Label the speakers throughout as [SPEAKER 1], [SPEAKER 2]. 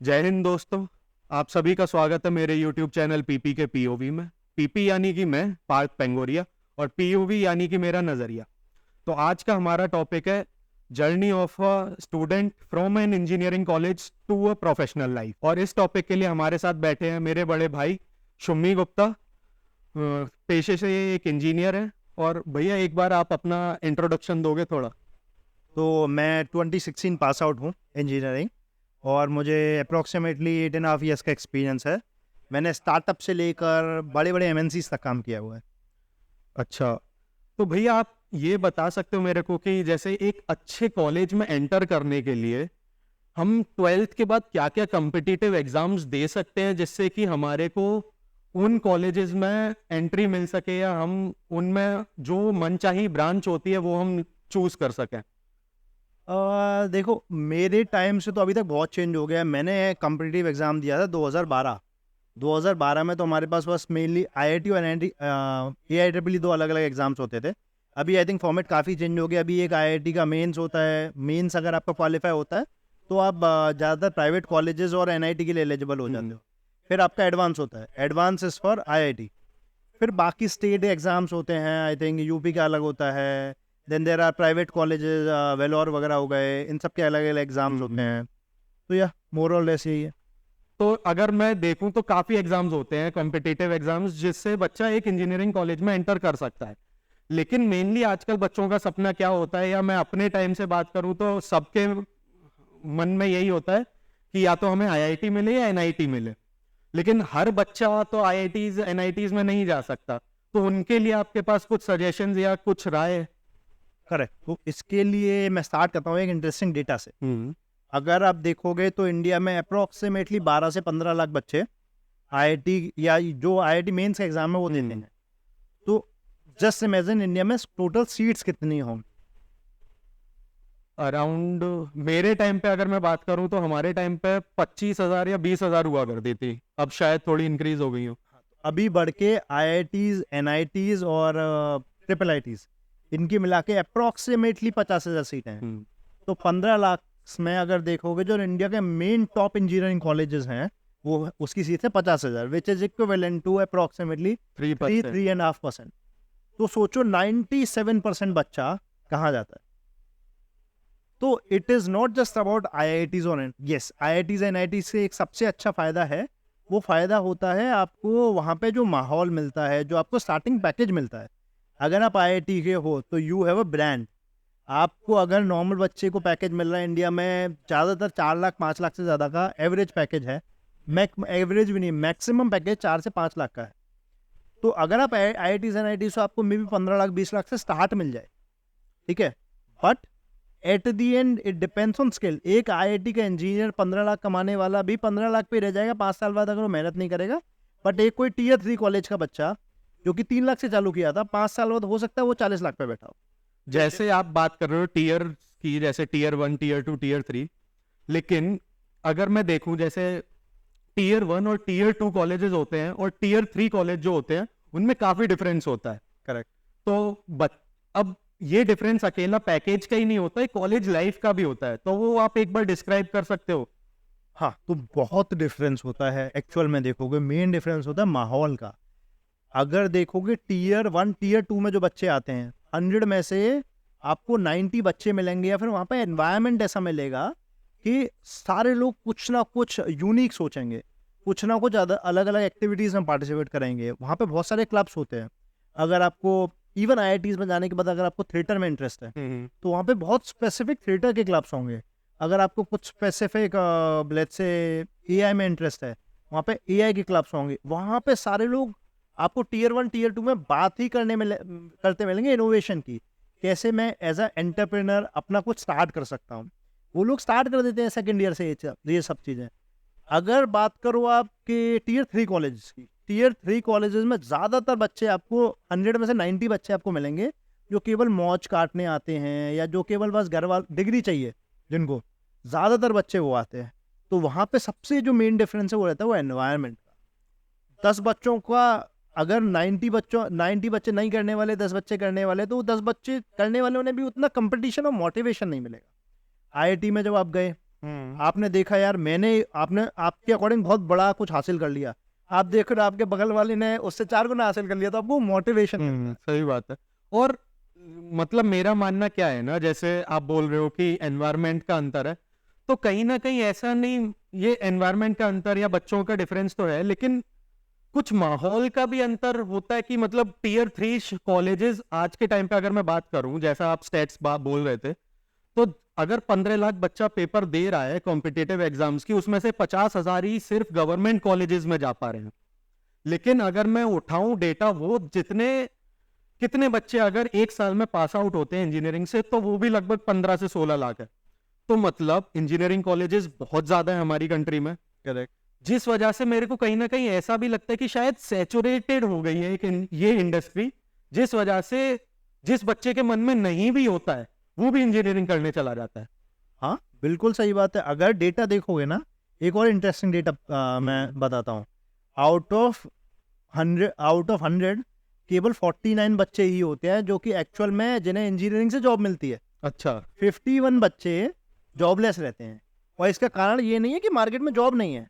[SPEAKER 1] जय हिंद दोस्तों। आप सभी का स्वागत है मेरे YouTube चैनल पीपी के पीओवी में। पीपी यानी कि मैं पार्थ पेंगोरिया और पीओवी यानी कि मेरा नजरिया। तो आज का हमारा टॉपिक है journey of a student from an engineering college to a professional life. और इस टॉपिक के लिए हमारे साथ बैठे हैं मेरे बड़े भाई शुम्मी गुप्ता। पेशे से ये एक इंजीनियर है। और भैया एक बार आप अपना इंट्रोडक्शन दोगे थोड़ा।
[SPEAKER 2] तो मैं 2016 पास आउट हूँ इंजीनियरिंग, और मुझे अप्रोक्सीमेटली 8.5 ईयर्स का एक्सपीरियंस है। मैंने स्टार्टअप से लेकर बड़े बड़े एमएनसीज तक काम किया हुआ है।
[SPEAKER 1] अच्छा, तो भैया आप ये बता सकते हो मेरे को कि जैसे एक अच्छे कॉलेज में एंटर करने के लिए हम 12th के बाद क्या क्या कॉम्पिटिटिव एग्जाम्स दे सकते हैं जिससे कि हमारे को उन कॉलेजेस में एंट्री मिल सके या हम उनमें जो मनचाही ब्रांच होती है वो हम चूज कर सकें।
[SPEAKER 2] देखो, मेरे टाइम से तो अभी तक बहुत चेंज हो गया है। मैंने कॉम्पिटिटिव एग्ज़ाम दिया था 2012 में। तो हमारे पास बस मेनली आईआईटी और AIEEE दो अलग अलग एग्जाम्स होते थे। अभी आई थिंक फॉर्मेट काफ़ी चेंज हो गया। अभी एक आईआईटी का मेंस होता है। मेंस अगर आपका क्वालिफाई होता है तो आप ज़्यादातर प्राइवेट कॉलेजेस और एनआईटी के लिए एलिजिबल हो जाते हो। फिर आपका एडवांस होता है। Advance is for IIT. फिर बाकी स्टेट एग्जाम्स होते हैं। आई थिंक यूपी का अलग होता है। Then there are private colleges, Vellore वगैरह हो गए। इन सब के अलग अलग एग्जाम्स होते हैं। तो यह मोर और लेस यही है।
[SPEAKER 1] तो अगर मैं देखूं तो काफी एग्जाम्स होते हैं कॉम्पिटिटिव एग्जाम्स जिससे बच्चा एक इंजीनियरिंग कॉलेज में एंटर कर सकता है। लेकिन मेनली आजकल बच्चों का सपना क्या होता है, या मैं अपने टाइम से बात करूं तो सबके मन में यही होता है कि या तो हमें आईआईटी मिले या एनआईटी मिले। लेकिन हर बच्चा तो आईआईटीज एनआईटीज में नहीं जा सकता। तो उनके लिए आपके पास कुछ सजेशंस या कुछ राय।
[SPEAKER 2] करेक्ट। तो इसके लिए मैं स्टार्ट करता हूँ एक इंटरेस्टिंग डेटा से। अगर आप देखोगे तो इंडिया में अप्रोक्सीमेटली 12 से 15 लाख बच्चे आईआईटी या जो आईआईटी मेंस का एग्जाम है वो देते हैं। तो जस्ट इमेजिन इंडिया में टोटल सीट्स कितनी होंगी।
[SPEAKER 1] अराउंड मेरे टाइम पे अगर मैं बात करूं तो हमारे टाइम पे 25,000 या 20,000 हुआ करती थी। अब शायद थोड़ी इंक्रीज हो गई हो।
[SPEAKER 2] अभी बढ़ के आईआईटीज, एनआईटीज और ट्रिपल आईटीज इनकी मिला के अप्रोक्सीमेटली 50,000 सीटें हैं। तो 15 लाख में अगर देखोगे जो इंडिया के मेन टॉप इंजीनियरिंग कॉलेजेस हैं वो उसकी सीट है 50,000, which is equivalent to approximately 3.5%। तो सोचो 97% बच्चा कहाँ जाता है। तो it is not just about IITs और यस, आईआईटीज एनआईटी से एक सबसे अच्छा फायदा है। वो फायदा होता है आपको वहाँ पे जो माहौल मिलता है, जो आपको स्टार्टिंग पैकेज मिलता है। अगर आप आईआईटी के हो तो यू हैव अ ब्रांड। आपको अगर नॉर्मल बच्चे को पैकेज मिल रहा है इंडिया में ज़्यादातर 4 लाख 5 लाख से ज़्यादा का एवरेज पैकेज है। एवरेज भी नहीं, मैक्सिमम पैकेज 4 से 5 लाख का है। तो अगर आप आईआईटीज एनआईटी से आपको मे बी 15 लाख 20 लाख से स्टार्ट मिल जाए, ठीक है। But at the and it depends on skill. एक आईआईटी का इंजीनियर 15 लाख कमाने वाला भी 15 लाख पे रह जाएगा 5 साल बाद अगर वो मेहनत नहीं करेगा। बट एक कोई टीयर 3 कॉलेज का बच्चा जो कि 3 लाख से चालू किया था, 5 साल बाद हो सकता है वो 40 लाख पे बैठा हो।
[SPEAKER 1] जैसे आप बात कर रहे हो टीयर की, जैसे टीयर 1 टीयर 2 टीयर 3। लेकिन अगर मैं देखूं जैसे टीयर 1 और टीयर 2 कॉलेजेस होते हैं और टीयर 3 कॉलेज जो होते हैं उनमें काफी डिफरेंस होता है।
[SPEAKER 2] करेक्ट।
[SPEAKER 1] तो अब ये डिफरेंस अकेला पैकेज का ही नहीं होता है, कॉलेज लाइफ का भी होता है। तो वो आप एक बार डिस्क्राइब कर सकते हो।
[SPEAKER 2] हाँ, तो बहुत डिफरेंस होता है। एक्चुअल में देखोगे मेन डिफरेंस होता है माहौल का। अगर देखोगे टीयर 1 टीयर 2 में जो बच्चे आते हैं 100 में से आपको 90 बच्चे मिलेंगे, या फिर वहाँ पे एनवायरनमेंट ऐसा मिलेगा कि सारे लोग कुछ ना कुछ यूनिक सोचेंगे, कुछ ना कुछ अलग अलग एक्टिविटीज़ में पार्टिसिपेट करेंगे। वहाँ पे बहुत सारे क्लब्स होते हैं। अगर आपको इवन आईआईटीज में जाने के बाद अगर आपको थिएटर में इंटरेस्ट है तो वहाँ पे बहुत स्पेसिफिक थिएटर के क्लब्स होंगे। अगर आपको कुछ स्पेसिफिक लेट्स से एआई में इंटरेस्ट है, वहाँ पे एआई के क्लब्स होंगे। वहाँ पे सारे लोग आपको टीयर 1 टीयर 2 में बात ही करते मिलेंगे इनोवेशन की। कैसे मैं एज अ एंटरप्रेन्योर अपना कुछ स्टार्ट कर सकता हूँ। वो लोग स्टार्ट कर देते हैं सेकेंड ईयर से ये सब चीज़ें। अगर बात करो आपके टीयर 3 कॉलेजेस की, टीयर 3 कॉलेजेस में ज़्यादातर बच्चे आपको 100 में से 90 बच्चे आपको मिलेंगे जो केवल मौज काटने आते हैं, या जो केवल बस घर वाल डिग्री चाहिए जिनको, ज़्यादातर बच्चे वो आते हैं। तो वहाँ पे सबसे जो मेन डिफरेंस है वो रहता है वो एनवायरनमेंट का। 10 बच्चों का अगर 90 बच्चे नहीं करने वाले, 10 बच्चे करने वाले, तो 10 बच्चे करने वाले उन्हें भी उतना कंपटीशन और मोटिवेशन नहीं मिलेगा। आईआईटी में जब आप गए आपने देखा यार, आपने आपके अकॉर्डिंग बहुत बड़ा कुछ हासिल कर लिया, आप देख रहे हो आपके बगल वाले ने उससे 4 गुना हासिल कर लिया, तो आपको मोटिवेशन।
[SPEAKER 1] सही बात है। और मतलब मेरा मानना क्या है ना, जैसे आप बोल रहे हो कि एनवायरनमेंट का अंतर है, तो कहीं ना कहीं ऐसा नहीं, ये एनवायरनमेंट का अंतर या बच्चों का डिफरेंस तो है, लेकिन कुछ माहौल का भी अंतर होता है कि मतलब टीयर 3 कॉलेजेस आज के टाइम पे अगर मैं बात करूं, जैसा आप स्टैट्स बोल रहे थे, तो अगर 15 लाख बच्चा पेपर दे रहा है कॉम्पिटिटिव एग्जाम्स की, उसमें से 50,000 ही सिर्फ गवर्नमेंट कॉलेजेस में जा पा रहे हैं। लेकिन अगर मैं उठाऊं डेटा, वो कितने बच्चे अगर एक साल में पास आउट होते हैं इंजीनियरिंग से, तो वो भी लगभग 15 से 16 लाख है। तो मतलब इंजीनियरिंग कॉलेजेस बहुत ज्यादा है हमारी कंट्री में,
[SPEAKER 2] करेक्ट।
[SPEAKER 1] जिस वजह से मेरे को कहीं ना कहीं ऐसा भी लगता है कि शायद सैचुरेटेड हो गई है ये इंडस्ट्री, जिस वजह से जिस बच्चे के मन में नहीं भी होता है वो भी इंजीनियरिंग करने चला जाता है।
[SPEAKER 2] हाँ, बिल्कुल सही बात है। अगर डेटा देखोगे ना, एक और इंटरेस्टिंग डेटा मैं बताता हूँ। आउट ऑफ 100 केवल 49 बच्चे ही होते हैं जो कि एक्चुअल में जिन्हें इंजीनियरिंग से जॉब मिलती है।
[SPEAKER 1] अच्छा।
[SPEAKER 2] 51 बच्चे जॉबलेस रहते हैं, और इसका कारण ये नहीं है कि मार्केट में जॉब नहीं है,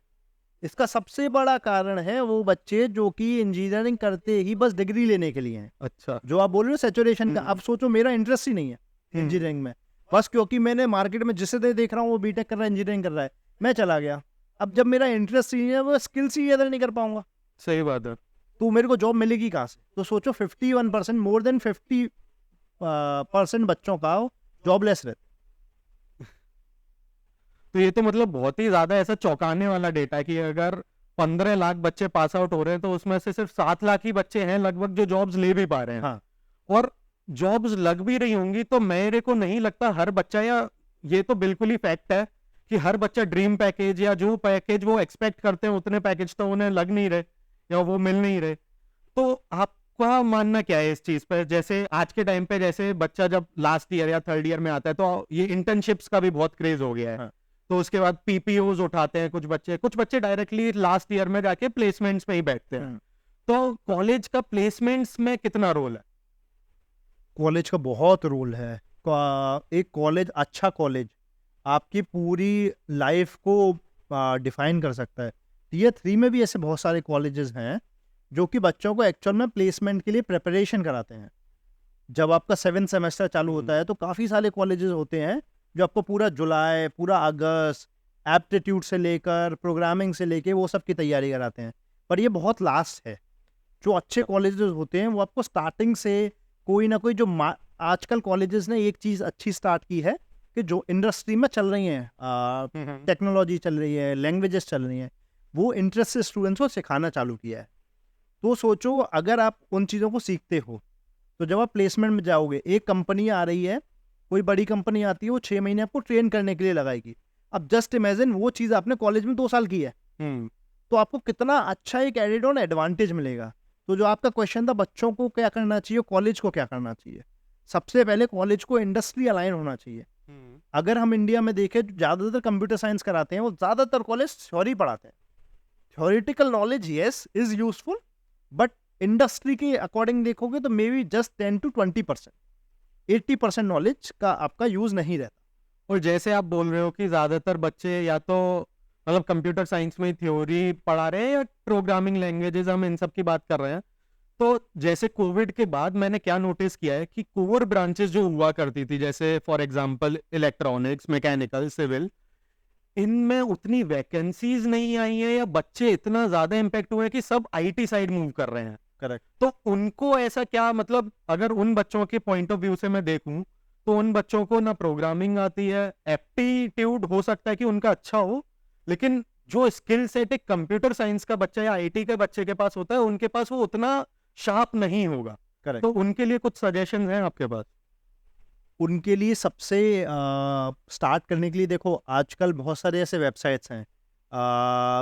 [SPEAKER 2] इसका सबसे बड़ा कारण है वो बच्चे जो कि इंजीनियरिंग करते ही बस डिग्री लेने के लिए हैं।
[SPEAKER 1] अच्छा।
[SPEAKER 2] जो आप बोल रहे हो सैचुरेशन का, अब सोचो मेरा इंटरेस्ट ही नहीं है इंजीनियरिंग में, बस क्योंकि मैंने मार्केट में जिसे देख रहा हूँ वो बीटेक कर रहा है, इंजीनियरिंग कर रहा है, मैं चला गया। अब जब मेरा इंटरेस्ट ही नहीं है, वो स्किल्स ही गैदर नहीं कर पाऊंगा,
[SPEAKER 1] सही बात है।
[SPEAKER 2] तो मेरे को जॉब मिलेगी कहाँ से? तो सोचो 51%, मोर देन 50% बच्चों का जॉबलेस रहते।
[SPEAKER 1] तो ये तो मतलब बहुत ही ज्यादा ऐसा चौंकाने वाला डेटा है कि अगर 15 लाख बच्चे पास आउट हो रहे हैं, तो उसमें से सिर्फ 7 लाख ही बच्चे हैं लगभग जो जॉब्स ले भी पा रहे हैं।
[SPEAKER 2] हाँ।
[SPEAKER 1] और जॉब्स लग भी रही होंगी तो मेरे को नहीं लगता हर बच्चा, या ये तो बिल्कुल ही फैक्ट है कि हर बच्चा ड्रीम पैकेज या जो पैकेज वो एक्सपेक्ट करते हैं उतने पैकेज तो उन्हें लग नहीं रहे या वो मिल नहीं रहे। तो आपका मानना क्या है इस चीज पर? जैसे आज के टाइम पे जैसे बच्चा जब लास्ट ईयर या थर्ड ईयर में आता है तो ये इंटर्नशिप्स का भी बहुत क्रेज हो गया है।
[SPEAKER 2] हाँ।
[SPEAKER 1] तो उसके बाद पीपीओज उठाते हैं कुछ बच्चे डायरेक्टली लास्ट ईयर में जाके प्लेसमेंट्स में ही बैठते हैं। तो कॉलेज का प्लेसमेंट्स में कितना रोल है?
[SPEAKER 2] कॉलेज का बहुत रोल है। एक कॉलेज, अच्छा कॉलेज आपकी पूरी लाइफ को डिफाइन कर सकता है। टीयर 3 में भी ऐसे बहुत सारे कॉलेजेस हैं जो कि बच्चों को एक्चुअल में प्लेसमेंट के लिए प्रिपरेशन कराते हैं। जब आपका 7th सेमेस्टर चालू होता है तो काफ़ी सारे कॉलेजेस होते हैं जो आपको पूरा जुलाई, पूरा अगस्त, एप्टीट्यूड से लेकर प्रोग्रामिंग से लेके वो सब की तैयारी कराते हैं। पर ये बहुत लास्ट है। जो अच्छे कॉलेजेस होते हैं वो आपको स्टार्टिंग से कोई ना कोई आजकल कॉलेजेस ने एक चीज़ अच्छी स्टार्ट की है कि जो इंडस्ट्री में चल रही हैं, टेक्नोलॉजी चल रही है, लैंग्वेजेस चल रही हैं, वो इंटरेस्ट से स्टूडेंट्स को सिखाना चालू किया है। तो सोचो अगर आप उन चीज़ों को सीखते हो तो जब आप प्लेसमेंट में जाओगे, एक कंपनी आ रही है, कोई बड़ी कंपनी आती है, वो 6 महीने आपको ट्रेन करने के लिए लगाएगी। अब जस्ट इमेजिन वो चीज़ आपने कॉलेज में 2 साल की है, तो आपको कितना अच्छा एक एडेड ऑन एडवांटेज मिलेगा। तो जो आपका क्वेश्चन था बच्चों को क्या करना चाहिए, कॉलेज को क्या करना चाहिए, सबसे पहले कॉलेज को इंडस्ट्री अलाइन होना चाहिए। अगर हम इंडिया में देखें जो ज़्यादातर कंप्यूटर साइंस कराते हैं वो ज़्यादातर कॉलेज थ्योरी पढ़ाते हैं। Theoretical knowledge yes is useful, but industry के अकॉर्डिंग देखोगे तो may be just 10 to 20%, 80% knowledge का आपका यूज नहीं रहता।
[SPEAKER 1] और जैसे आप बोल रहे हो कि ज्यादातर बच्चे या तो मतलब कंप्यूटर साइंस में थ्योरी पढ़ा रहे हैं या प्रोग्रामिंग लैंग्वेजेस, हम इन सब की बात कर रहे हैं। तो जैसे कोविड के बाद मैंने क्या नोटिस किया है कि कोर ब्रांचेस जो हुआ करती थी, जैसे for example electronics, mechanical, civil, इनमें उतनी वैकेंसीज नहीं आई है या बच्चे इतना ज्यादा इम्पैक्ट हुए हैं कि सब आईटी साइड मूव कर रहे हैं।
[SPEAKER 2] करेक्ट।
[SPEAKER 1] तो उनको ऐसा क्या, मतलब अगर उन बच्चों के पॉइंट ऑफ व्यू से मैं देखूं तो उन बच्चों को ना प्रोग्रामिंग आती है, एप्टीट्यूड हो सकता है कि उनका अच्छा हो, लेकिन जो स्किल सेट एक कंप्यूटर साइंस का बच्चा या आईटी के बच्चे के पास होता है उनके पास वो उतना शार्प नहीं होगा।
[SPEAKER 2] करेक्ट।
[SPEAKER 1] तो उनके लिए कुछ सजेशन हैं आपके पास?
[SPEAKER 2] उनके लिए सबसे स्टार्ट करने के लिए देखो आजकल बहुत सारे ऐसे वेबसाइट्स हैं,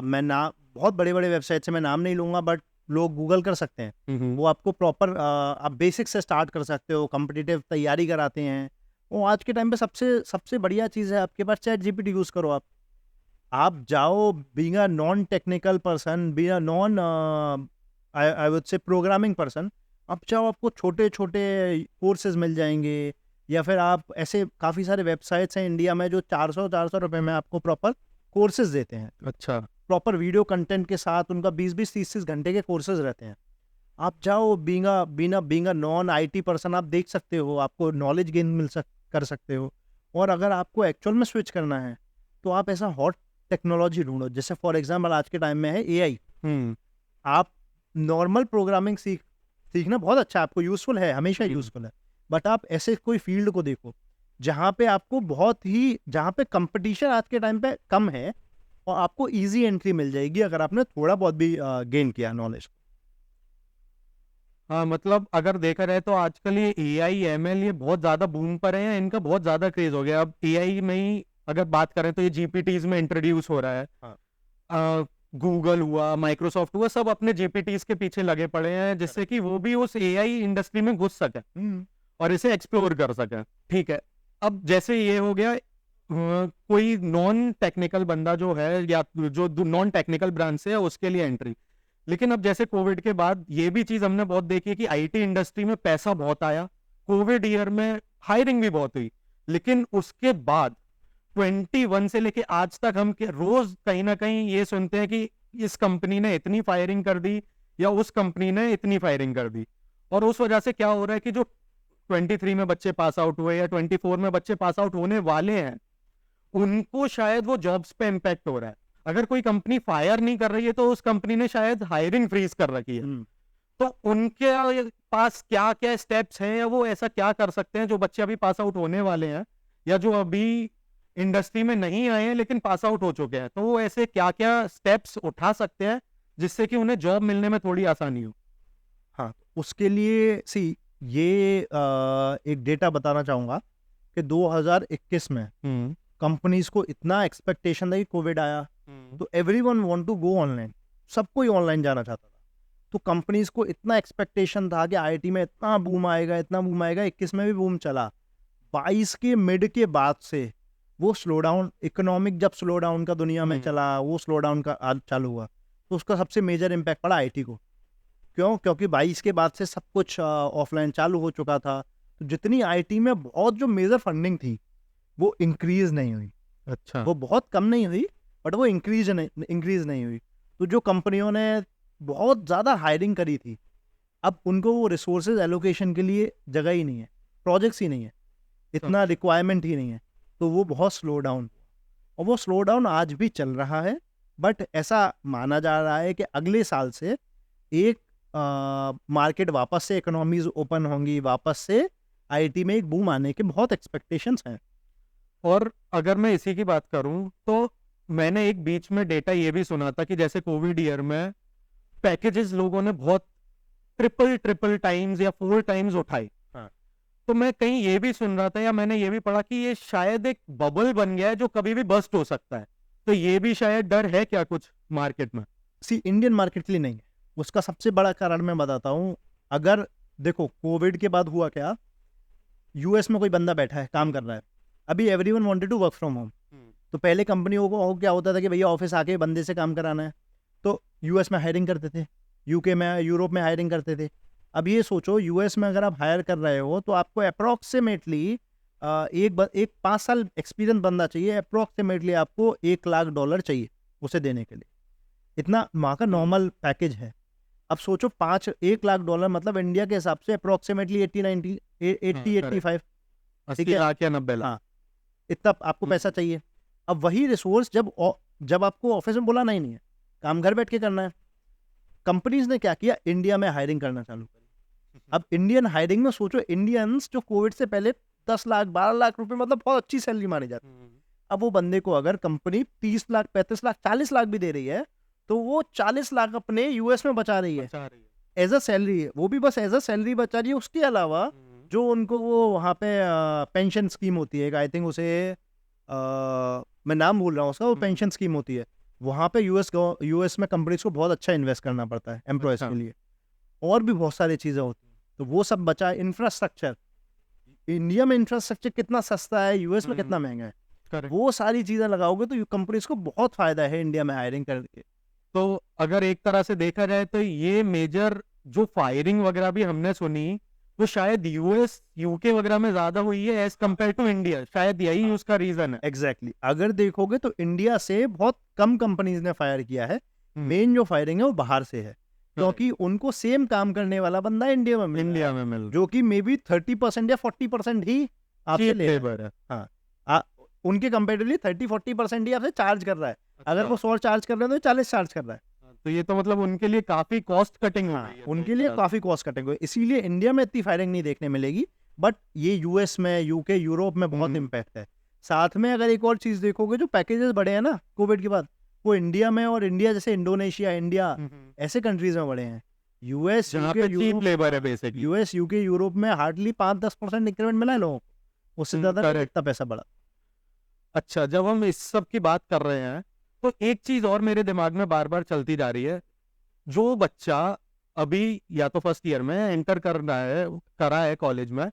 [SPEAKER 2] मैं ना बहुत बड़े बड़े वेबसाइट्स हैं, मैं नाम नहीं लूँगा, बट लोग गूगल कर सकते हैं। वो आपको प्रॉपर आप बेसिक से स्टार्ट कर सकते हो, कॉम्पिटिटिव तैयारी कराते हैं। वो आज के टाइम पे सबसे बढ़िया चीज़ है, आपके पास चैट जीपीटी यूज़ करो। आप जाओ, being a non technical person, being a non I would say programming person, आप चाहो आपको छोटे छोटे कोर्सेज मिल जाएंगे, या फिर आप ऐसे काफ़ी सारे वेबसाइट्स हैं इंडिया में जो 400 रुपए में आपको प्रॉपर कोर्सेज देते हैं,
[SPEAKER 1] अच्छा।
[SPEAKER 2] प्रॉपर वीडियो कंटेंट के साथ। उनका 20-20 30-30 घंटे के कोर्सेज रहते हैं। आप जाओ, being a non IT person आप देख सकते हो, आपको नॉलेज गेन कर सकते हो। और अगर आपको एक्चुअल में स्विच करना है तो आप ऐसा हॉट टेक्नोलॉजी ढूंढो। जैसे फॉर एग्जाम्पल आज के टाइम में है एआई। आप नॉर्मल प्रोग्रामिंग सीखना बहुत अच्छा है, आपको यूजफुल है, हमेशा यूजफुल है। बट आप ऐसे कोई फील्ड को देखो जहाँ पे आपको जहाँ पे कंपटीशन आज के टाइम पे कम है और आपको इजी एंट्री मिल जाएगी अगर आपने थोड़ा बहुत भी गेन किया नॉलेज।
[SPEAKER 1] हाँ, मतलब अगर देखा जाए तो आजकल ये एआई एमएल ये बहुत ज्यादा बूम पर है, इनका बहुत ज्यादा क्रेज हो गया। अब एआई में ही अगर बात करें तो ये जीपीटीज में इंट्रोड्यूस हो रहा है।
[SPEAKER 2] हाँ।
[SPEAKER 1] गूगल हुआ, माइक्रोसॉफ्ट हुआ, सब अपने जीपीटीज के पीछे लगे पड़े हैं जिससे कि वो भी उस एआई इंडस्ट्री में घुस सके और इसे एक्सप्लोर कर सके। ठीक है, अब जैसे ये हो गया, कोई नॉन टेक्निकल बंदा जो है या जो नॉन टेक्निकल ब्रांच से है उसके लिए एंट्री। लेकिन अब जैसे कोविड के बाद ये भी चीज हमने बहुत देखी है कि आईटी इंडस्ट्री में पैसा बहुत आया, कोविड ईयर में हायरिंग भी बहुत हुई, लेकिन उसके बाद 21 से लेके आज तक हम रोज कहीं ना कहीं ये सुनते हैं कि इस कंपनी ने इतनी फायरिंग कर दी या उस कंपनी ने इतनी फायरिंग कर दी। और उस वजह से क्या हो रहा है कि जो 23 में बच्चे पास आउट हुए या 24 में बच्चे पास आउट होने वाले हैं, उनको शायद वो जॉब्स पे इम्पैक्ट हो रहा है। अगर कोई कंपनी फायर नहीं कर रही है तो उस कंपनी ने शायद हायरिंग फ्रीज कर रखी है। तो उनके पास क्या क्या स्टेप्स हैं या वो ऐसा क्या कर सकते हैं जो बच्चे अभी पास आउट होने वाले हैं या जो अभी इंडस्ट्री में नहीं आए हैं लेकिन पास आउट हो चुके हैं, तो वो ऐसे क्या क्या स्टेप्स उठा सकते हैं जिससे कि उन्हें जॉब मिलने में थोड़ी आसानी हो।
[SPEAKER 2] हाँ, उसके लिए ये एक डेटा बताना चाहूँगा कि 2021 में कंपनीज को इतना एक्सपेक्टेशन था कि कोविड आया तो everyone want to go online, सब कोई ऑनलाइन जाना चाहता था। तो कंपनीज को इतना एक्सपेक्टेशन था कि आईटी में इतना बूम आएगा, इतना बूम आएगा। 21 में भी बूम चला, 22 के मिड के बाद से वो स्लो डाउन, इकोनॉमिक जब स्लो डाउन का दुनिया में चला, वो स्लो डाउन का चालू हुआ तो उसका सबसे मेजर इम्पैक्ट पड़ा आईटी को। क्यों? क्योंकि 22 के बाद से सब कुछ ऑफलाइन चालू हो चुका था। तो जितनी आईटी में बहुत जो मेजर फंडिंग थी वो इंक्रीज नहीं हुई।
[SPEAKER 1] अच्छा,
[SPEAKER 2] वो बहुत कम नहीं हुई बट वो इंक्रीज नहीं हुई। तो जो कंपनियों ने बहुत ज़्यादा हायरिंग करी थी, अब उनको वो रिसोर्सेज एलोकेशन के लिए जगह ही नहीं है, प्रोजेक्ट्स ही नहीं है, इतना रिक्वायरमेंट ही नहीं है। तो वो बहुत स्लो डाउन, और वो स्लो डाउन आज भी चल रहा है। बट ऐसा माना जा रहा है कि अगले साल से एक मार्केट वापस से, इकोनॉमीज ओपन होंगी, वापस से आईटी में एक बूम आने के बहुत एक्सपेक्टेशंस हैं।
[SPEAKER 1] और अगर मैं इसी की बात करूं तो मैंने एक बीच में डेटा ये भी सुना था कि जैसे कोविड ईयर में पैकेजेस लोगों ने बहुत ट्रिपल टाइम्स या 4 टाइम्स उठाए।
[SPEAKER 2] हाँ।
[SPEAKER 1] तो मैं कहीं ये भी सुन रहा था या मैंने ये भी पढ़ा कि ये शायद एक बबल बन गया है जो कभी भी बस्ट हो सकता है। तो ये भी शायद डर है क्या कुछ मार्केट में?
[SPEAKER 2] इंडियन मार्केट के लिए नहीं है। उसका सबसे बड़ा कारण मैं बताता हूँ। अगर देखो कोविड के बाद हुआ क्या, यूएस में कोई बंदा बैठा है, काम कर रहा है, अभी everyone wanted to work from home. तो पहले कंपनियों को क्या होता था कि भैया ऑफिस आके बंदे से काम कराना है, तो यूएस में हायरिंग करते थे, यूके में, यूरोप में हायरिंग करते थे। अब ये सोचो यूएस में अगर आप हायर कर रहे हो तो आपको अप्रॉक्सीमेटली एक 5 साल एक्सपीरियंस बंदा चाहिए, अप्रॉक्सीमेटली आपको $1 लाख चाहिए उसे देने के लिए। इतना वहाँ का नॉर्मल पैकेज है। अब सोचो 1 लाख डॉलर मतलब इंडिया के हिसाब से अप्रॉक्सीमेटली 80-85,
[SPEAKER 1] 80 लाख या 90 लाख।
[SPEAKER 2] हाँ, इतना आपको पैसा चाहिए। अब वही रिसोर्स जब आपको ऑफिस में बुलाना ही नहीं है, काम घर बैठ के करना है, कंपनीज ने क्या किया, इंडिया में हायरिंग करना चालू करी। अब इंडियन हायरिंग में सोचो, इंडियंस जो कोविड से पहले 10 लाख 12 लाख रुपए मतलब बहुत अच्छी सैलरी मानी जाती है, अब वो बंदे को अगर कंपनी 30 लाख 35 लाख 40 लाख भी दे रही है तो वो 40 लाख अपने यूएस में बचा रही है एज अ सैलरी है, वो भी बस एज अ सैलरी बचा रही है। उसके अलावा जो उनको वो वहाँ पे पेंशन स्कीम होती है, आई थिंक उसे मैं नाम भूल रहा हूँ उसका, वो पेंशन स्कीम होती है वहाँ पे यूएस में कंपनीज को बहुत अच्छा इन्वेस्ट करना पड़ता है एम्प्लॉयज के लिए, और भी बहुत सारी चीज़ें होती हैं। तो वो सब बचा। इंफ्रास्ट्रक्चर, इंडिया में इंफ्रास्ट्रक्चर कितना सस्ता है, यूएस में कितना महंगा है,
[SPEAKER 1] Correct.
[SPEAKER 2] वो सारी चीज़ें लगाओगे तो कंपनीज को बहुत फायदा है इंडिया में हायरिंग करके।
[SPEAKER 1] तो अगर एक तरह से देखा जाए तो ये मेजर जो फायरिंग वगैरह भी हमने सुनी वो शायद यूएस यूके वगैरह में ज्यादा हुई है एज कम्पेयर टू इंडिया, शायद यही उसका रीजन है।
[SPEAKER 2] एग्जैक्टली अगर देखोगे तो इंडिया से बहुत कम कंपनीज ने फायर किया है,
[SPEAKER 1] हम्म,
[SPEAKER 2] मेन जो फायरिंग है वो बाहर से है, क्योंकि उनको सेम काम करने वाला बंदा इंडिया में मिल रहा है,
[SPEAKER 1] इंडिया में मिल
[SPEAKER 2] जो कि मे बी 30% या 40% ही आपसे
[SPEAKER 1] चीप
[SPEAKER 2] ले रहा है।
[SPEAKER 1] लेबर है।
[SPEAKER 2] हाँ, उनके कंपेरेटिवली 30-40% ही आपसे चार्ज कर रहा है। अगर
[SPEAKER 1] अच्छा।
[SPEAKER 2] वो 100 चार्ज कर रहे हैं तो 40 चार्ज कर रहा है।
[SPEAKER 1] तो ये तो मतलब उनके लिए काफी कॉस्ट कटिंग हो
[SPEAKER 2] हाँ,
[SPEAKER 1] गई है तो
[SPEAKER 2] उनके
[SPEAKER 1] एक
[SPEAKER 2] लिए
[SPEAKER 1] तरह से।
[SPEAKER 2] काफी कॉस्ट कटिंग हुई, इसीलिए इंडिया में इतनी फायरिंग नहीं देखने मिलेगी, बट ये यूएस में, यूके, यूरोप में बहुत इम्पैक्ट है। साथ में अगर एक और चीज देखोगे, जो पैकेजेस बढ़े हैं ना कोविड के बाद, वो इंडिया में, और इंडिया जैसे इंडोनेशिया, इंडिया ऐसे कंट्रीज में बढ़े हैं। यूएस,
[SPEAKER 1] जहाँ
[SPEAKER 2] यूके,
[SPEAKER 1] पे चीप
[SPEAKER 2] यूरोप,
[SPEAKER 1] लेबर है बेसिकली।
[SPEAKER 2] यूएस, यूके, यूरोप में हार्डली 5-10% इंक्रीमेंट मिला है लोगों को, उससे ज्यादा नहीं,
[SPEAKER 1] correct।
[SPEAKER 2] इतना पैसा बढ़ा।
[SPEAKER 1] अच्छा, जब हम इस सब की बात कर रहे हैं तो एक चीज और मेरे दिमाग में बार बार चलती जा रही है। जो बच्चा अभी या तो फर्स्ट ईयर में एंटर कर रहा है, करा है कॉलेज में,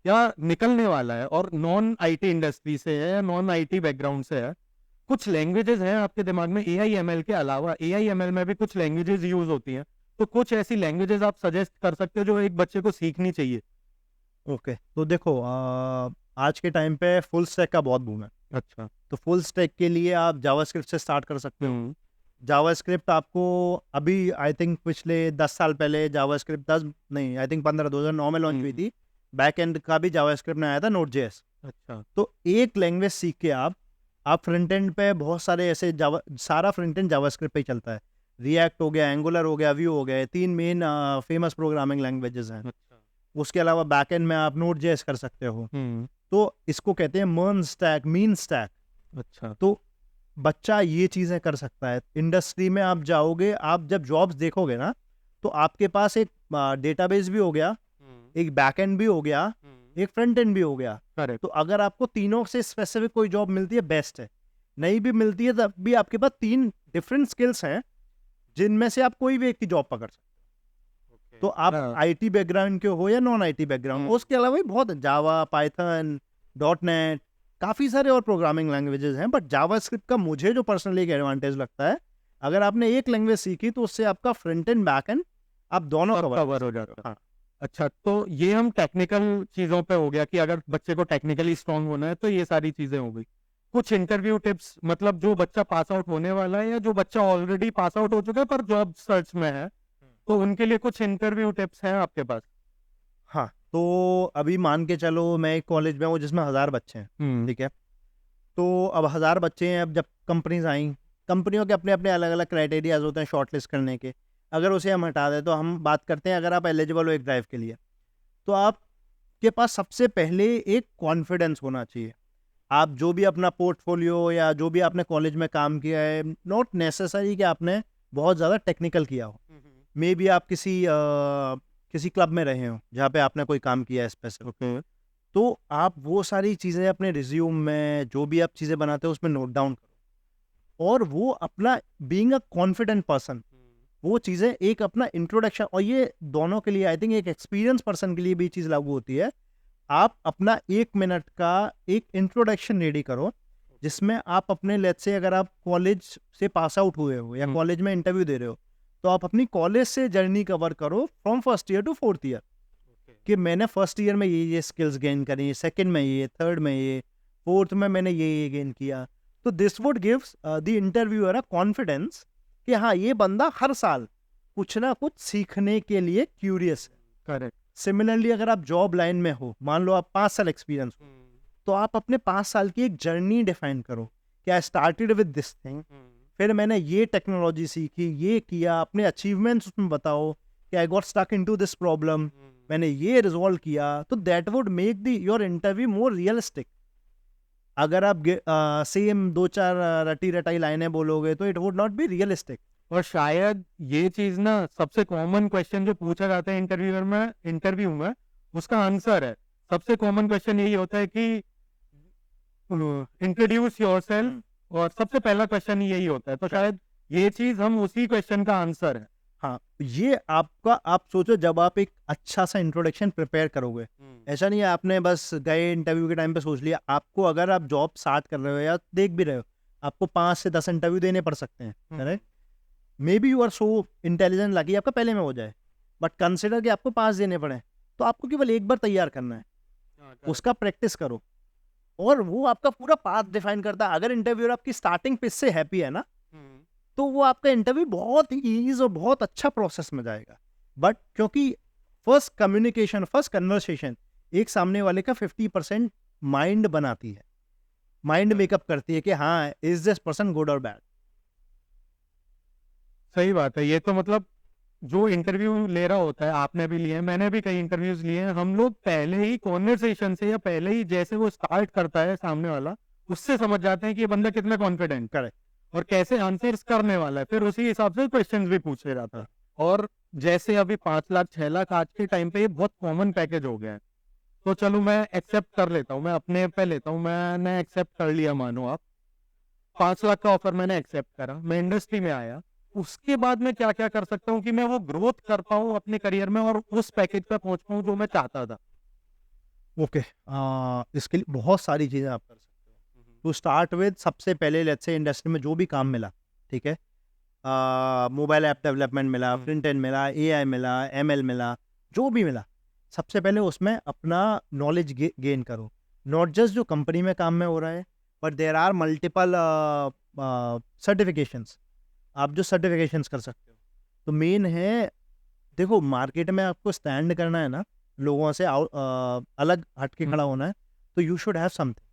[SPEAKER 1] या निकलने वाला है और नॉन आईटी इंडस्ट्री से है या नॉन आईटी बैकग्राउंड से है, कुछ लैंग्वेजेस हैं आपके दिमाग में एआई एमएल के अलावा? एआई एमएल में भी कुछ लैंग्वेजेस यूज होती हैं, तो कुछ ऐसी लैंग्वेजेस आप सजेस्ट कर सकते हो जो एक बच्चे को सीखनी चाहिए?
[SPEAKER 2] ओके, तो देखो आज के टाइम पे फुल स्टैक का बहुत बूम है,
[SPEAKER 1] अच्छा।
[SPEAKER 2] तो फुल स्टैक के लिए आप जावास्क्रिप्ट से स्टार्ट कर सकते हो।
[SPEAKER 1] हम्म।
[SPEAKER 2] जावास्क्रिप्ट आपको अभी आई थिंक पिछले 10 साल पहले जावास्क्रिप्ट 10 नहीं, आई थिंक 2009 में लॉन्च हुई थी। बैक एंड का भी जावास्क्रिप्ट में आया था, नोड.जेएस।
[SPEAKER 1] अच्छा।
[SPEAKER 2] तो एक लैंग्वेज सीख के आप फ्रंट एंड पे बहुत सारे ऐसे सारा फ्रंट एंड जावास्क्रिप्ट पे ही चलता है। रिएक्ट हो गया, एंगुलर हो गया, व्यू हो गया, 3 मेन फेमस प्रोग्रामिंग लैंग्वेजेस हैं।
[SPEAKER 1] अच्छा।
[SPEAKER 2] उसके अलावा बैक एंड में आप नोड.जेएस कर सकते हो। तो इसको कहते हैं मर्न स्टैक, मीन स्टैक।
[SPEAKER 1] अच्छा।
[SPEAKER 2] तो बच्चा ये चीजें कर सकता है। इंडस्ट्री में आप जाओगे, आप जब जॉब्स देखोगे ना, तो आपके पास एक डेटाबेस भी हो गया, एक बैकएंड भी हो गया, एक फ्रंट एंड भी हो गया।
[SPEAKER 1] करेक्ट।
[SPEAKER 2] तो अगर आपको तीनों से स्पेसिफिक कोई जॉब मिलती है, बेस्ट है। नहीं भी मिलती है तब भी आपके पास 3 डिफरेंट स्किल्स हैं, जिनमें से आप कोई भी एक की जॉब पकड़ सकते हो। तो आप आईटी बैकग्राउंड के हो या नॉन आईटी बैकग्राउंड, उसके अलावा भी बहुत जावा, पाइथन, डॉटनेट, काफी सारे और प्रोग्रामिंग लैंग्वेजेस हैं, बट जावास्क्रिप्ट का मुझे जो पर्सनली एक एडवांटेज लगता है, अगर आपने एक लैंग्वेज सीखी तो उससे आपका फ्रंट एंड बैक एंड आप दोनों
[SPEAKER 1] सब
[SPEAKER 2] कवर
[SPEAKER 1] कवर हो जाता है।
[SPEAKER 2] हाँ।
[SPEAKER 1] अच्छा, तो ये हम टेक्निकल चीजों पे हो गया कि अगर बच्चे को टेक्निकली स्ट्रांग होना है तो ये सारी चीजें हो गई। कुछ इंटरव्यू टिप्स, मतलब जो बच्चा पास आउट होने वाला है या जो बच्चा ऑलरेडी पास आउट हो चुका है पर जॉब सर्च में है, तो उनके लिए कुछ इंटरव्यू टिप्स हैं आपके पास?
[SPEAKER 2] हाँ, तो अभी मान के चलो मैं एक कॉलेज में हूँ जिसमें 1000 बच्चे हैं, ठीक है। तो अब 1000 बच्चे हैं, अब जब कंपनीज आई, कंपनियों के अपने अपने अलग अलग क्राइटेरियाज होते हैं शॉर्टलिस्ट करने के। अगर उसे हम हटा दें तो हम बात करते हैं, अगर आप एलिजिबल हो एक ड्राइव के लिए, तो आपके पास सबसे पहले एक कॉन्फिडेंस होना चाहिए। आप जो भी अपना पोर्टफोलियो या जो भी आपने कॉलेज में काम किया है, नॉट नेसेसरी कि आपने बहुत ज़्यादा टेक्निकल किया हो। मे बी आप किसी क्लब में रहे हो जहाँ पे आपने कोई काम किया है स्पेसिफिक, तो आप वो सारी चीज़ें अपने रिज्यूम में, जो भी आप चीज़ें बनाते हो उसमें नोट डाउन करो, और वो अपना बीइंग अ कॉन्फिडेंट पर्सन, वो चीज़ें एक अपना इंट्रोडक्शन, और ये दोनों के लिए आई थिंक एक एक्सपीरियंस पर्सन के लिए भी चीज़ लागू होती है। आप अपना 1 मिनट का एक इंट्रोडक्शन रेडी करो, जिसमें आप अपने, लेट्स से अगर आप कॉलेज से पास आउट हुए हो या कॉलेज में इंटरव्यू दे रहे हो, तो आप अपनी कॉलेज से जर्नी कवर करो from first year to 4th year, कि मैंने फर्स्ट ईयर में ये स्किल्स गेन करी, सेकंड में ये, थर्ड में ये, फोर्थ में मैंने ये गेन किया। तो this would gives the interviewer a confidence कि हाँ, ये बंदा हर साल कुछ ना कुछ सीखने के लिए क्यूरियस है।
[SPEAKER 1] करेक्ट।
[SPEAKER 2] सिमिलरली अगर आप जॉब लाइन में हो, मान लो आप 5 साल एक्सपीरियंस हो, तो आप अपने 5 साल की एक जर्नी डिफाइन करो कि I started with this thing, फिर मैंने ये टेक्नोलॉजी सीखी, ये किया, अपने अचीवमेंट्स उसमें बताओ कि I got stuck into this problem, मैंने ये रिजॉल्व किया। तो that would make the your interview more realistic. अगर आप सेम 2-4 रटी रटाई लाइनें बोलोगे तो it would not be realistic.
[SPEAKER 1] और शायद ये चीज ना, सबसे कॉमन क्वेश्चन जो पूछा जाता है इंटरव्यू में उसका आंसर है, सबसे कॉमन क्वेश्चन यही होता है कि इंट्रोड्यूस योरसेल्फ, और सबसे पहला क्वेश्चन यही होता है। तो शायद ये चीज हम उसी क्वेश्चन का आंसर है।
[SPEAKER 2] हाँ, ये आपका, आप सोचो जब आप एक अच्छा सा इंट्रोडक्शन प्रिपेयर करोगे, ऐसा नहीं है आपने बस गए इंटरव्यू के टाइम पे सोच लिया। आपको अगर आप जॉब स्टार्ट कर रहे हो या देख भी रहे हो, आपको 5 से 10 इंटरव्यू देने पड़ सकते हैं, correct. Maybe you are so intelligent lucky आपका पहले में हो जाए, बट कंसिडर कि आपको 5 देने पड़े, तो तो आपको केवल एक बार तैयार करना है, उसका प्रैक्टिस करो, और वो आपका पूरा पाथ डिफाइन करता है। अगर इंटरव्यूअर आपकी स्टार्टिंग पिच से हैप्पी है ना, तो वो आपका इंटरव्यू बहुत ही ईज और बहुत अच्छा प्रोसेस में जाएगा। बट क्योंकि फर्स्ट कम्युनिकेशन, फर्स्ट कन्वर्सेशन एक सामने वाले का 50% माइंड बनाती है, माइंड मेकअप करती है कि हाँ, इज दिस पर्सन गुड और बैड।
[SPEAKER 1] सही बात है। ये तो मतलब जो इंटरव्यू ले रहा होता है, आपने भी लिए हैं, मैंने भी कई इंटरव्यूज लिए हैं, हम लोग पहले ही कॉन्वर्सेशन से या पहले ही जैसे वो स्टार्ट करता है सामने वाला, उससे समझ जाते हैं कि ये बंदा कितना कॉन्फिडेंट
[SPEAKER 2] करेक्ट।
[SPEAKER 1] और कैसे आंसर्स करने वाला है, फिर उसी हिसाब से क्वेश्चंस भी पूछे जाता है। और जैसे अभी 5 लाख 6 लाख आज के टाइम पे ये बहुत कॉमन पैकेज हो गया है, तो चलो मैं एक्सेप्ट कर लेता हूँ, मैं अपने पे लेता हूँ, मैंने एक्सेप्ट कर लिया, मानो आप 5 लाख का ऑफर मैंने एक्सेप्ट करा, मैं इंडस्ट्री में आया, उसके बाद मैं क्या क्या कर सकता हूँ कि मैं वो ग्रोथ कर पाऊँ अपने करियर में और उस पैकेज पे पहुंच पाऊँ जो मैं चाहता था।
[SPEAKER 2] ओके, इसके लिए बहुत सारी चीज़ें आप कर सकते हो। टू स्टार्ट विद, सबसे पहले लेट्स से इंडस्ट्री में जो भी काम मिला, ठीक है, मोबाइल ऐप डेवलपमेंट मिला, फ्रंट एंड मिला, एआई मिला, एमएल मिला, जो भी मिला, सबसे पहले उसमें अपना नॉलेज गेन करो। नॉट जस्ट जो कंपनी में काम में हो रहा है, but there are multiple certifications, आप जो सर्टिफिकेशंस कर सकते हो। तो मेन है, देखो मार्केट में आपको स्टैंड करना है ना, लोगों से अलग हट के खड़ा होना है, तो यू शुड हैव समथिंग।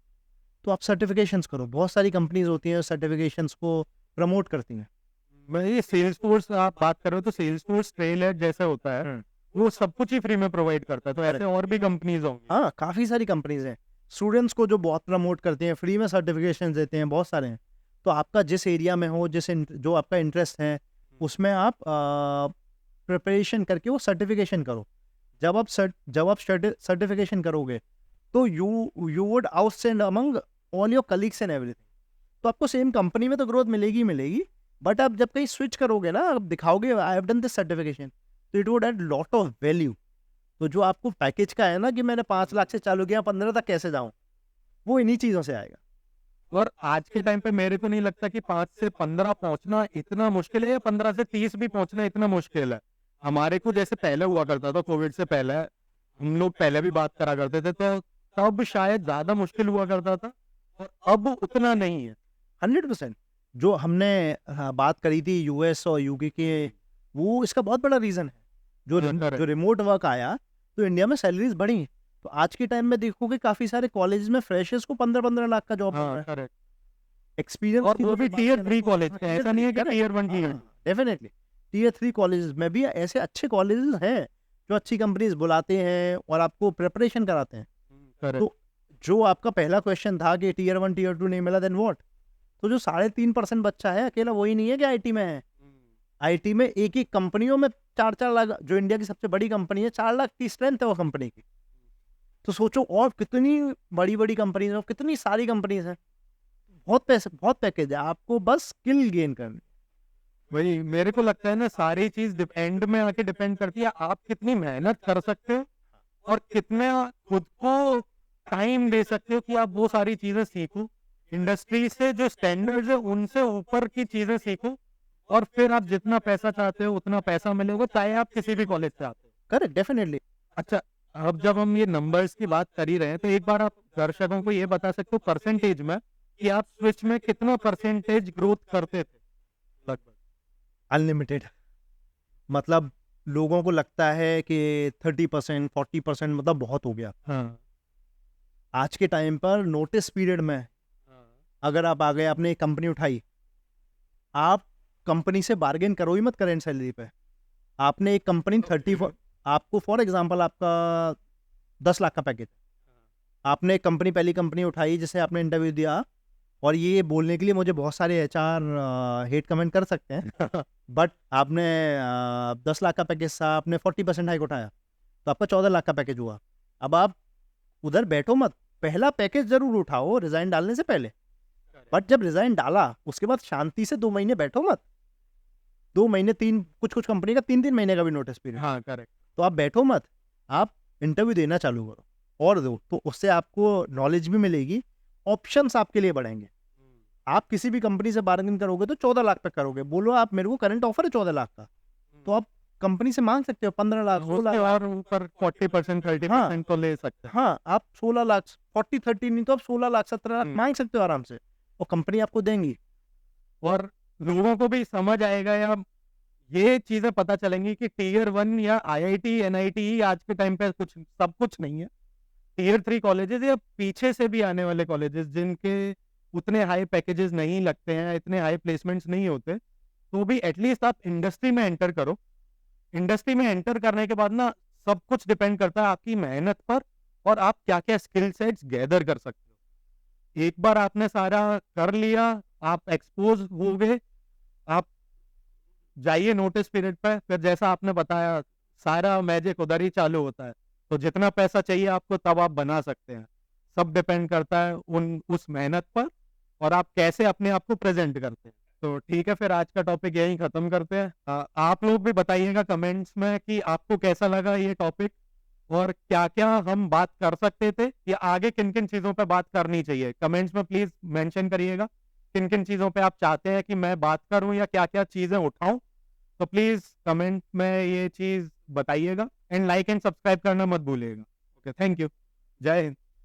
[SPEAKER 2] तो आप सर्टिफिकेशंस करो, बहुत सारी कंपनीज होती हैं सर्टिफिकेशंस को प्रमोट करती हैं।
[SPEAKER 1] मैं ये सेल्सफोर्स आप बात कर रहे हो, तो सेल्सफोर्स ट्रेलर जैसे होता है, वो सब कुछ ही फ्री में प्रोवाइड करता है, तो ऐसे और भी कंपनीज होंगी।
[SPEAKER 2] हाँ, काफ़ी सारी कंपनीज हैं, स्टूडेंट्स को जो बहुत प्रमोट करते हैं, फ्री में सर्टिफिकेशन देते हैं, बहुत सारे हैं। तो आपका जिस एरिया में हो, जो आपका इंटरेस्ट है, उसमें आप प्रिपरेशन करके वो सर्टिफिकेशन करो। जब आप सर्टिफिकेशन करोगे, तो you would outstand among all your colleagues and everything. तो आपको सेम कंपनी में तो ग्रोथ मिलेगी ही मिलेगी, बट आप जब कहीं स्विच करोगे ना, आप दिखाओगे I have done this certification, तो it would add lot of value. तो जो आपको पैकेज का है ना कि मैंने 5 लाख से चालू किया, 15 तक कैसे जाऊं, वो इन्हीं चीज़ों से आएगा।
[SPEAKER 1] और आज के टाइम पे मेरे को नहीं लगता कि 5 से 15 पहुंचना इतना मुश्किल है, या 15 से 30 भी पहुंचना इतना मुश्किल है। हमारे को जैसे पहले हुआ करता था, कोविड से पहले हम लोग पहले भी बात करा करते थे, तो तब शायद ज्यादा मुश्किल हुआ करता था, और अब उतना नहीं है।
[SPEAKER 2] 100% जो हमने बात करी थी यूएस और यूके के, वो इसका बहुत बड़ा रीज़न है। जो रिमोट वर्क आया, तो इंडिया में सैलरीज बढ़ी। तो आज के टाइम में देखोगे काफ़ी सारे कॉलेज में फ्रेशर्स को 15-15 लाख का जॉब मिल रहा है। एक्सपीरियंस,
[SPEAKER 1] और वो भी टियर 3 कॉलेज के, ऐसा नहीं है कि tier 1 tier.
[SPEAKER 2] Definitely tier 3 college में भी ऐसे अच्छे कॉलेज हैं जो अच्छी कंपनीज बुलाते हैं और आपको प्रिपरेशन कराते हैं। तो जो आपका पहला क्वेश्चन था कि टियर 1 टियर 2 नहीं मिला, देन व्हाट? तो जो 3.5% बच्चा है अकेला, वही नहीं है कि आईटी में है। आईटी में एक एक कंपनियों में 4-4 लाख, जो इंडिया की सबसे बड़ी कंपनी है, 4 लाख की स्ट्रेंथ है वो कंपनी की। तो सोचो और कितनी बड़ी बड़ी कंपनीज हैं, कितनी सारी कंपनीज हैं, बहुत पैसे, बहुत पैकेज है, आपको बस स्किल गेन करनी।
[SPEAKER 1] वही मेरे को लगता है ना, सारी चीज एंड में आके डिपेंड करती है आप कितनी मेहनत कर सकते हो और कितना खुद को टाइम दे सकते हो कि आप वो सारी चीजें सीखो, इंडस्ट्री से जो स्टैंडर्ड्स है उनसे ऊपर की चीजें सीखो, और फिर आप जितना पैसा चाहते हो उतना पैसा मिलेगा, चाहे आप किसी भी कॉलेज से आते हो।
[SPEAKER 2] Correct, definitely.
[SPEAKER 1] अच्छा, अब जब हम ये नंबर्स की बात कर ही रहे हैं, तो एक बार आप दर्शकों को ये बता सकते हो परसेंटेज में कि आप स्विच में कितना परसेंटेज ग्रोथ करते थे लगभग?
[SPEAKER 2] अनलिमिटेड। मतलब लोगों को लगता है कि 30%, 40% मतलब बहुत हो गया।
[SPEAKER 1] हाँ।
[SPEAKER 2] आज के टाइम पर नोटिस पीरियड में अगर आप आ गए, आपने एक कंपनी उठाई, आप कंपनी से बार्गेन करो ही मत करेंट सैलरी पे। आपने एक कंपनी 30, आपको फॉर एग्जांपल आपका 10 लाख का पैकेज, आपने एक कंपनी, पहली कंपनी उठाई जिसे आपने इंटरव्यू दिया, और ये बोलने के लिए मुझे बहुत सारे एचआर हेट कमेंट कर सकते हैं बट आपने 10 लाख का पैकेज था, आपने 40% हाइक उठाया, तो आपका 14 लाख का पैकेज हुआ। अब आप उधर बैठो मत, पहला पैकेज जरूर उठाओ रिजाइन डालने से पहले, बट जब रिजाइन डाला उसके बाद शांति से 2 महीने बैठो मत। 2 महीने, 3, कुछ कंपनी का 3-3 महीने का भी नोटिस पीरियड।
[SPEAKER 1] हाँ, करेक्ट।
[SPEAKER 2] तो आप बैठो मत, आप इंटरव्यू देना चालू करो और दो, तो उससे आपको नॉलेज भी मिलेगी, ऑप्शंस आपके लिए बढ़ेंगे। आप किसी भी कंपनी से बार्गेन करोगे तो 14 लाख पे करोगे, बोलो आप मेरे को करंट ऑफर है 14 लाख का, तो आप कंपनी से मांग सकते हो 15 लाख 16
[SPEAKER 1] उसके
[SPEAKER 2] लाख।
[SPEAKER 1] बाद ऊपर 40% 30% तो ले सकते हैं।
[SPEAKER 2] हाँ, आप 16 लाख 40-30 नहीं तो आप 16 लाख 17 लाख मांग सकते हो आराम से, और कंपनी आपको देंगी।
[SPEAKER 1] और लोगों को भी समझ आएगा या ये चीजें पता चलेंगी कि टीयर 1 या आईआईटी एनआईटी आज के टाइम पे कुछ सब कुछ नहीं है। टीयर 3 कॉलेजेस या पीछे से भी आने वाले कॉलेजेस जिनके उतने हाई पैकेजेस नहीं लगते हैं, इतने हाई प्लेसमेंट्स नहीं होते, तो भी एटलीस्ट आप इंडस्ट्री में एंटर करो। इंडस्ट्री में एंटर करने के बाद ना सब कुछ डिपेंड करता है आपकी मेहनत पर और आप क्या क्या स्किल सेट्स गैदर कर सकते हो। एक बार आपने सारा कर लिया, आप एक्सपोज हो गए, आप जाइए नोटिस पीरियड पे, फिर जैसा आपने बताया सारा मैजिक उधर ही चालू होता है। तो जितना पैसा चाहिए आपको तब आप बना सकते हैं। सब डिपेंड करता है उस मेहनत पर और आप कैसे अपने आप को प्रेजेंट करते हैं। तो ठीक है, फिर आज का टॉपिक यहीं खत्म करते हैं। आप लोग भी बताइएगा कमेंट्स में कि आपको कैसा लगा ये टॉपिक और क्या क्या हम बात कर सकते थे या आगे किन किन चीजों पे बात करनी चाहिए। कमेंट्स में प्लीज मेंशन करिएगा किन किन चीजों पे आप चाहते हैं कि मैं बात करूं या क्या क्या चीजें उठाऊं। तो प्लीज कमेंट में ये चीज बताइएगा एंड लाइक एंड सब्सक्राइब करना मत भूलिएगा। Okay, thank you. जय हिंद।